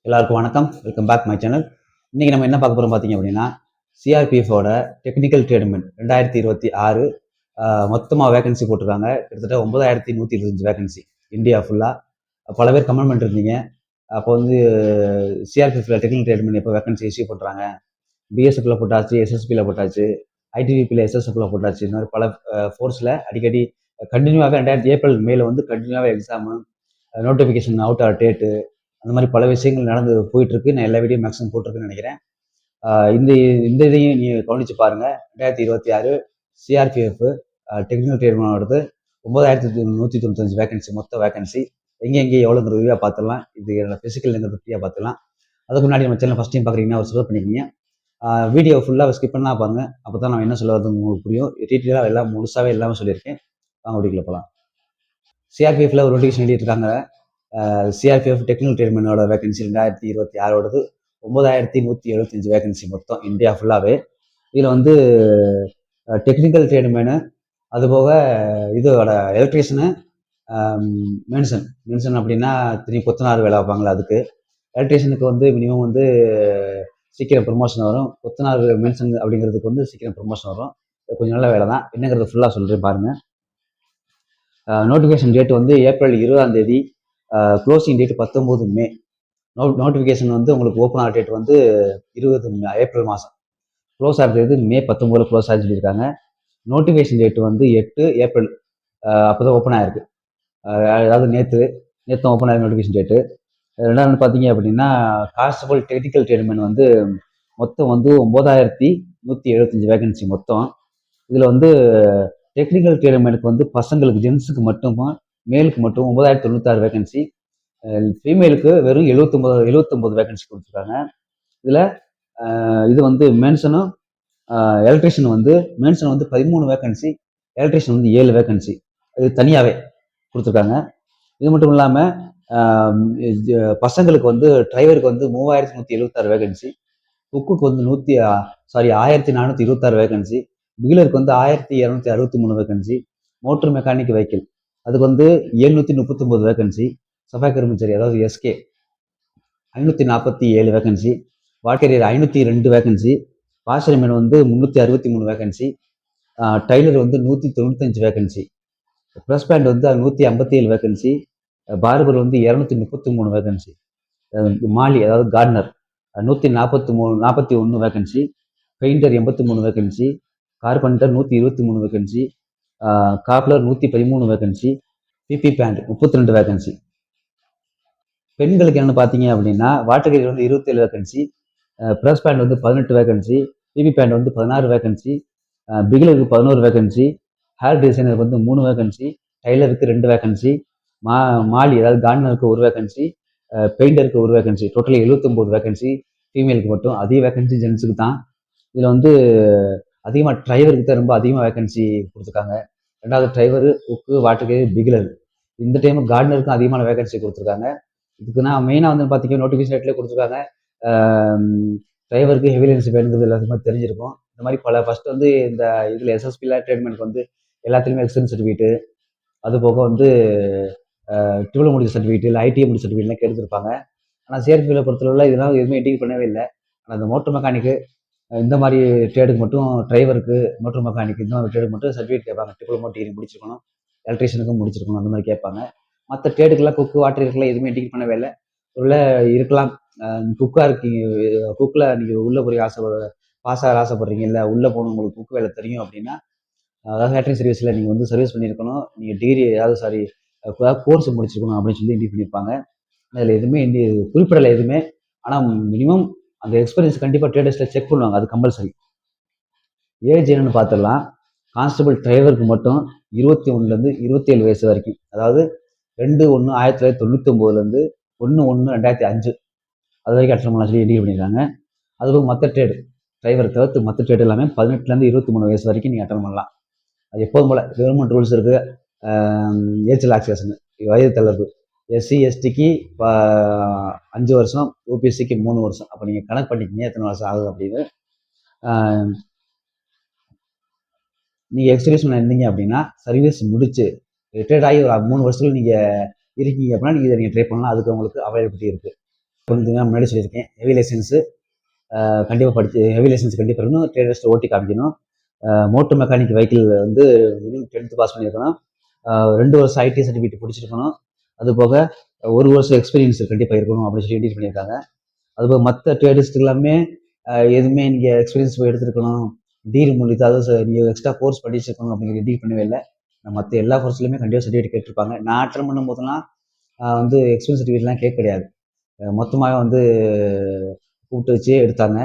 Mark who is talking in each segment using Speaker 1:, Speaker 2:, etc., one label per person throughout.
Speaker 1: எல்லாருக்கும் வணக்கம். Welcome back my channel. இன்னைக்கு நம்ம என்ன பார்க்க போறோம் பார்த்தீங்க அப்படின்னா, சிஆர்பிஎஃபோட டெக்னிக்கல் ட்ரேட்மெண்ட் 2026 மொத்தமாக வேகன்சி போட்டிருக்காங்க. கிட்டத்தட்ட 9125 வேகன்சி இந்தியா ஃபுல்லாக. பல பேர் கமெண்ட் பண்ணிருந்தீங்க. அப்போ வந்து சிஆர்பிஎஃப்ல டெக்னிக்கல் ட்ரேட்மெண்ட் எப்போ வேகன்சி இஷ்யூ பண்ணுறாங்க, பிஎஸ்எஃப்ல போட்டாச்சு, எஸ்எஸ்பியில் போட்டாச்சு, ஐடிபிபியில் எஸ்எஸ்எஃப்ல போட்டாச்சு. இந்த மாதிரி பல ஃபோர்ஸில் அடிக்கடி கண்டினியூவாக ஏப்ரல் மேல வந்து கண்டினியூவாக exam, notification out or date, அந்த மாதிரி பல விஷயங்கள் நடந்து போயிட்டு இருக்கு. நான் எல்லா வீடியோ மேக்ஸிமம் போட்டிருக்குன்னு நினைக்கிறேன். இந்த இந்த இதையும் நீங்கள் கவனிச்சு பாருங்க. 2026 சிஆர்பிஎஃப் டெக்னிக்கல் ட்ரேட்மெண்ட் 9195 வேகன்சி, மொத்த வேகன்சி. எங்கே எவ்வளோங்கிற ரிவ்யூவாக பார்த்துடலாம். இது என்னோட ஃபிசிக்கல்ங்கிறது ஃப்ரீயாக பார்த்துக்கலாம். அதுக்கு முன்னாடி நம்ம சேனல் ஃபஸ்ட் டைம் பார்க்குறீங்கன்னா ஒரு சப்ஸ்கிரைப் பண்ணிக்கிங்க. வீடியோ ஃபுல்லாக ஸ்கிப் பண்ணால் பாருங்க. அப்போ தான் நான் என்ன சொல்ல வருது உங்களுக்கு புரியும். டீட்டெயிலாக எல்லாம் முழுசாகவே எல்லாமே சொல்லியிருக்கேன். வாங்க வீடியோக்குள்ள போகலாம். சிஆர்பிஎஃப்ல ஒரு நோட்டிஃபிகேஷன் எழுதியிருக்காங்க. சிஆர்பிஎஃப் டெக்னிக்கல் ட்ரேட்மெண்டோட வேகன்சி 2026 9175 வேகன்சி மொத்தம் இந்தியா ஃபுல்லாகவே. இதில் வந்து டெக்னிக்கல் ட்ரேட்மேனு, அதுபோக இதோட எலக்ட்ரீஷியனு, மென்ஷன் அப்படின்னா திரும்பி கொத்தனார் வேலை வைப்பாங்களா, அதுக்கு எலக்ட்ரீஷியனுக்கு வந்து மினிமம் வந்து சீக்கிரம் ப்ரொமோஷன் வரும். கொத்தனார் மென்ஷன் அப்படிங்கிறதுக்கு வந்து சீக்கிரம் ப்ரொமோஷன் வரும். கொஞ்சம் நல்ல வேலை தான். என்னங்கிறது ஃபுல்லாக சொல்கிறேன் பாருங்கள். நோட்டிஃபிகேஷன் டேட் வந்து ஏப்ரல் 20ஆம் தேதி, க்ளோசிங் டேட் 19 மே. நோட்டிஃபிகேஷன் வந்து உங்களுக்கு ஓப்பன் ஆகிற டேட் வந்து 20 ஏப்ரல் மாதம். க்ளோஸ் ஆகிறது மே 19 க்ளோஸ் ஆகி சொல்லியிருக்காங்க. நோட்டிஃபிகேஷன் டேட் வந்து 8 ஏப்ரல், அப்போ தான் ஓப்பன் ஆகிருக்கு. அதாவது நேற்று ஓப்பன் ஆகிருக்கு நோட்டிஃபிகேஷன் டேட்டு. ரெண்டாவது பார்த்தீங்க அப்படின்னா, கான்ஸ்டபிள் டெக்னிக்கல் ட்ரேட்மெண்ட் வந்து மொத்தம் வந்து 9175 வேகன்சி மொத்தம். இதில் வந்து டெக்னிக்கல் ட்ரேட்மெண்ட்டுக்கு வந்து பசங்களுக்கு, ஜென்ஸுக்கு மட்டுமா, மேலுக்கு மட்டும் 9096 வேகன்சி, ஃபீமேலுக்கு வெறும் 79 வேகன்சி கொடுத்துருக்காங்க. இதில் இது வந்து மென்ஷனும் எலக்ட்ரிஷியன் வந்து 13 வேகன்சி, எலக்ட்ரிஷியன் வந்து 7 வேகன்சி, இது தனியாகவே கொடுத்துருக்காங்க. இது மட்டும் இல்லாமல் பசங்களுக்கு வந்து டிரைவருக்கு வந்து 3176 வேகன்சி, குக்குக்கு வந்து 1426 வேகன்சி, பிகிலருக்கு வந்து 1263 வேகன்சி, மோட்டர் மெக்கானிக் வெஹிக்கிள் அதுக்கு வந்து 739 வேகன்சி, சஃபாய் கர்மச்சாரி அதாவது எஸ்கே 547 வேகன்சி, வாட்கரியர் 502 வேகன்சி, பாசரிமேன் வந்து 363 வேகன்சி, டைலர் வந்து 195 வேகன்சி, ப்ளஸ் பேண்ட் வந்து 157 வேகன்சி, பார்பர் வந்து 233 வேகன்சி, மாலி அதாவது gardener 141 vacancy, painter 83 vacancy, carpenter 123 vacancy, cobbler 113 vacancy, பிபி பேண்ட் 32 வேகன்சி. பெண்களுக்கு என்னென்னு பார்த்தீங்க அப்படின்னா, வாட்டர் கேரியர் வந்து 27 வேகன்சி, ப்ரெஸ் பேண்ட் வந்து 18 வேகன்சி, பிபி பேண்ட் வந்து 16 வேகன்சி, பிகிலருக்கு 11 வேகன்சி, ஹேர் டிசைனருக்கு வந்து 3 வேகன்சி, டைலருக்கு 2 வேகன்சி, மாலி அதாவது கார்டனருக்கு 1 வேகன்சி, பெயிண்டருக்கு 1 வேகன்சி, டோட்டலி 79 வேகன்சி ஃபீமேலுக்கு மட்டும். அதிக வேகன்சி ஜென்ஸுக்கு தான். இதில் வந்து அதிகமாக டிரைவருக்கு தான் ரொம்ப அதிகமாக வேகன்சி கொடுத்துருக்காங்க. ரெண்டாவது டிரைவரு, குக்கு, வாட்டர் கேரியர், பிகிலர். இந்த டைம் கார்டனருக்கும் அதிகமான வேகன்சி கொடுத்துருக்காங்க. இதுக்குன்னா மெயினாக வந்து பார்த்தீங்கன்னா நோட்டிஃபிகேஷன் டேட்லேயே கொடுத்துருக்காங்க. டிரைவருக்கு ஹெவிலன்ஸ் வேணுங்கிறது எல்லாத்துக்குமே தெரிஞ்சிருக்கும். இந்த மாதிரி பல ஃபர்ஸ்ட் வந்து இந்த இதில் எஸ்எஸ்பியில் ட்ரேட்மெண்ட்க்கு வந்து எல்லாத்துலேயுமே எக்ஸ்பீரியன்ஸ் சர்டிஃபிகேட்டு, அது போக வந்து ட்ரிபிள் முடிச்ச சர்டிஃபிகேட் இல்லை ஐடிஐ முடிச்ச சர்டிஃபிகேட்லாம் எடுத்துருப்பாங்க. ஆனால் சிஆர்பியில் பொறுத்தளவில் இதெல்லாம் எதுவுமே இண்டிகேட் பண்ணவே இல்லை. ஆனால் அந்த மோட்டர் மெக்கானிக்கு இந்த மாதிரி ட்ரேடுக்கு மட்டும், டிரைவருக்கு, மோட்டர் மெக்கானிக் இந்த மாதிரி ட்ரேடுக்கு மட்டும் சர்டிஃபிகேட் கேட்பாங்க. டிப்ளமோ டிகிரி முடிச்சிருக்கணும், எலக்ட்ரிஷியனுக்கும் முடிச்சிருக்கணும், அந்த மாதிரி கேட்பாங்க. மற்ற ட்ரேடுக்கெல்லாம், குக்கு, வாட்டர் இருக்கலாம், எதுவுமே இண்டிகேட் பண்ணவே இல்லை. உள்ள இருக்கலாம். குக்காக இருக்கீங்க, குக்கில் நீங்கள் உள்ளே போய் பாஸ் ஆக ஆசைப்படுறீங்க, இல்லை உள்ளே போகணும், உங்களுக்கு குக்கு வேலை தெரியும் அப்படின்னா, அதாவது கேட்டரிங் சர்வீஸில் நீங்கள் வந்து சர்வீஸ் பண்ணியிருக்கணும், நீங்கள் டிகிரி ஏதாவது கோர்ஸ் முடிச்சிருக்கணும் அப்படின்னு சொல்லி இண்டிகேட் பண்ணியிருப்பாங்க. அதில் எதுவுமே குறிப்பிடலை எதுவுமே. ஆனால் மினிமம் அந்த எக்ஸ்பீரியன்ஸ் கண்டிப்பாக ட்ரேடர்ஸில் செக் பண்ணுவாங்க, அது கம்பல்சரி. ஏஜ் என்னன்னு பார்த்துடலாம். கான்ஸ்டபிள் டிரைவருக்கு மட்டும் 21லேருந்து 27 வயசு வரைக்கும், அதாவது 2/1/1999 1/1/2005 அது வரைக்கும் அட்டன் பண்ணலாம் சொல்லி இண்டிகேட் பண்ணியிருக்காங்க. அதுவும் மற்ற ட்ரேடு, டிரைவர் தவிர்த்து மற்ற ட்ரேடு எல்லாமே 18லேருந்து 23 வயசு வரைக்கும் நீங்கள் அட்டன் பண்ணலாம். அது எப்போதும் போல் கவர்மெண்ட் ரூல்ஸ் இருக்குது. ஏஜ் ரிலாக்ஸேஷன், வயது தளர்வு, எஸ்சி எஸ்டிக்கு 5 வருஷம், ஓபிஎஸ்சிக்கு 3 வருஷம். அப்போ நீங்கள் கணக்கு பண்ணிக்கிங்க எத்தனை வருஷம் ஆகுது அப்படின்னு. நீங்கள் எக்ஸ்பீரியன்ஸ் இருந்தீங்க அப்படின்னா, சர்வீஸ் முடிச்சு ரிட்டையர்ட் ஆகி ஒரு 3 வருஷத்துல நீங்கள் இருக்கீங்க அப்படின்னா நீங்கள் இதை ட்ரை பண்ணலாம். அதுக்கு உங்களுக்கு அவைலபிலிட்டி இருக்குது. வந்து நான் முன்னாடி சொல்லியிருக்கேன், ஹெவி லைசன்ஸு கண்டிப்பாக படிச்சு ஹெவி லைசன்ஸ் கண்டிப்பாக இருக்கணும். ட்ரேட் டெஸ்ட் ஓட்டி காமிக்கணும். மோட்டர் மெக்கானிக் வெஹிக்கிள் வந்து மினிமம் 10th பாஸ் பண்ணியிருக்கணும். 2 வருஷம் ஐடி சர்டிஃபிகேட் பிடிச்சிருக்கணும். அது போக 1 வருஷம் எக்ஸ்பீரியன்ஸ் கண்டிப்பாக இருக்கணும் அப்படின்னு சொல்லி இண்டிகேட் பண்ணியிருக்காங்க. அதுபோக மற்ற ட்ரேடிஸ்ட்டுக்கு எல்லாமே எதுவுமே நீங்கள் எக்ஸ்பீரியன்ஸ் போய் எடுத்துருக்கணும், டீல் முடித்து அதாவது நீங்கள் எக்ஸ்ட்ரா கோர்ஸ் படிச்சிருக்கணும் அப்படிங்கிற டீல் பண்ணவே இல்லை. மற்ற எல்லா கோர்ஸ்லையுமே கண்டிப்பாக சர்டிஃபிகேட் கேட்டிருப்பாங்க. நான் அட்டன் பண்ணும் போதெல்லாம் வந்து எக்ஸ்பீரியன்ஸ் சர்டிஃபிகேட்லாம் கேட்க கிடையாது. மொத்தமாகவே வந்து கூப்பிட்டு வச்சு எடுத்தாங்க.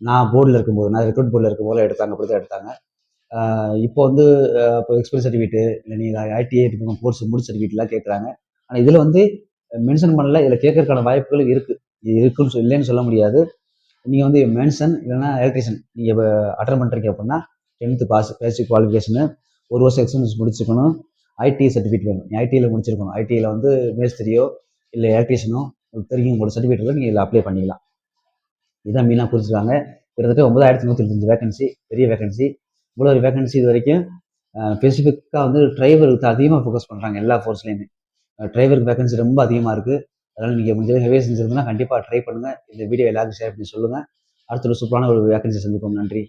Speaker 1: நான் போர்டில் இருக்கும்போது, நான் ரெக்ரூட் போர்டில் இருக்கும்போது எடுத்தாங்க, அப்படி தான் எடுத்தாங்க. இப்போ வந்து இப்போ எக்ஸ்பீரியன்ஸ் சர்டிஃபிகேட்டு இல்லை நீங்கள் ஐடிஐ கோர்ஸ் முடிச்ச சர்டிஃபிகேட்லாம் கேட்குறாங்க. ஆனால் இதில் வந்து மென்ஷன் பண்ணல. இதில் கேட்கறதுக்கான வாய்ப்புகள் இருக்குது. இருக்குன்னு இல்லைன்னு சொல்ல முடியாது. நீங்கள் வந்து மென்ஷன் இல்லைன்னா எலக்ட்ரிஷியன் நீங்கள் இப்போ அட்டன் பண்ணுறீங்க அப்படின்னா 10th பாஸ் பேசிக் குவாலிஃபிகேஷனு, 1 வருஷம் எக்ஸ்பீரியன்ஸ் முடிச்சிருக்கணும், ஐடி சர்டிஃபிகேட் வேணும். நீ ஐடியில் முடிச்சிருக்கணும். ஐடியில் வந்து மேஸ்திரியோ இல்லை எலக்ட்ரிஷியனோ தெரியும் உங்களோட சர்டிஃபிகேட்டில் நீங்கள் இதில் அப்ளை பண்ணிக்கலாம். இதுதான் மெயினாக குறிச்சிருக்காங்க. கிட்டத்தட்ட 9125 வேகன்சி, பெரிய வேகன்சி. இவ்வளோ ஒரு வேகன்சி இது வரைக்கும் ஸ்பெசிஃபிக்காக வந்து டிரைவருக்கு அதிகமாக ஃபோக்கஸ் பண்ணுறாங்க எல்லா ஃபோர்ஸ்லேயுமே. டிரைவருக்கு வேகன்சி ரொம்ப அதிகமாக இருக்குது. அதனால் நீங்கள் முடிஞ்ச ஹெவி செஞ்சுருந்தீங்கன்னா கண்டிப்பாக ட்ரை பண்ணுங்கள். இந்த வீடியோ எல்லாருக்கும் ஷேர் பண்ணி சொல்லுங்கள். அடுத்த ஒரு சூப்பரான ஒரு வேகன்சி சந்திப்போம். நன்றி.